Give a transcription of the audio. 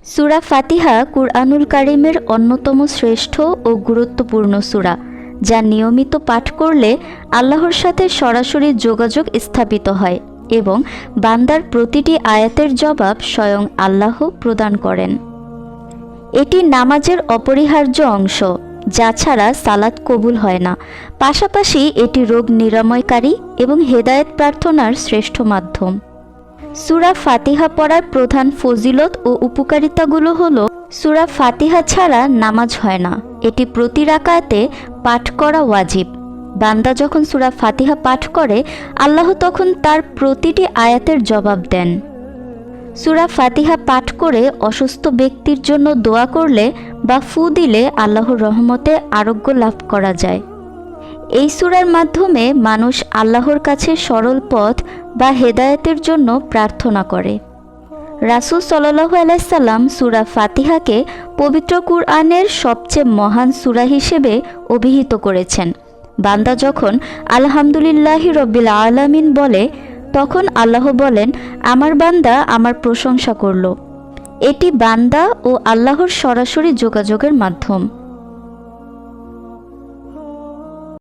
সূরা ফাতিহা কুরআনুল কারীমের অন্যতম শ্রেষ্ঠ ও গুরুত্বপূর্ণ সূরা, যা নিয়মিত পাঠ করলে আল্লাহর সাথে সরাসরি যোগাযোগ স্থাপিত হয় এবং বান্দার প্রতিটি আয়াতের জবাব স্বয়ং আল্লাহ প্রদান করেন। এটি নামাজের অপরিহার্য অংশ, যা ছাড়া সালাত কবুল হয় না। পাশাপাশি এটি রোগ নিরাময়কারী এবং হেদায়েত প্রার্থনার শ্রেষ্ঠ মাধ্যম। সূরা ফাতিহা পড়ার প্রধান ফজিলত ও উপকারিতাগুলো হলো: সূরা ফাতিহা ছাড়া নামাজ হয় না, এটি প্রতি রাকাতে পাঠ করা ওয়াজিব। বান্দা যখন সূরা ফাতিহা পাঠ করে, আল্লাহ তখন তার প্রতিটি আয়াতের জবাব দেন। সূরা ফাতিহা পাঠ করে অসুস্থ ব্যক্তির জন্য দোয়া করলে বা ফু দিলে আল্লাহর রহমতে আরোগ্য লাভ করা যায়। এই সূরার মাধ্যমে মানুষ আল্লাহর কাছে সরল পথ বা হেদায়েতের জন্য প্রার্থনা করে। রাসূল সাল্লাল্লাহু আলাইহি সাল্লাম সূরা ফাতিহাকে পবিত্র কুরআনের সবচেয়ে মহান সূরা হিসেবে অভিহিত করেছেন। বান্দা যখন আলহামদুলিল্লাহি রব্বিল আলামিন বলে, তখন আল্লাহ বলেন, আমার বান্দা আমার প্রশংসা করল। এটি বান্দা ও আল্লাহর সরাসরি যোগাযোগের মাধ্যম।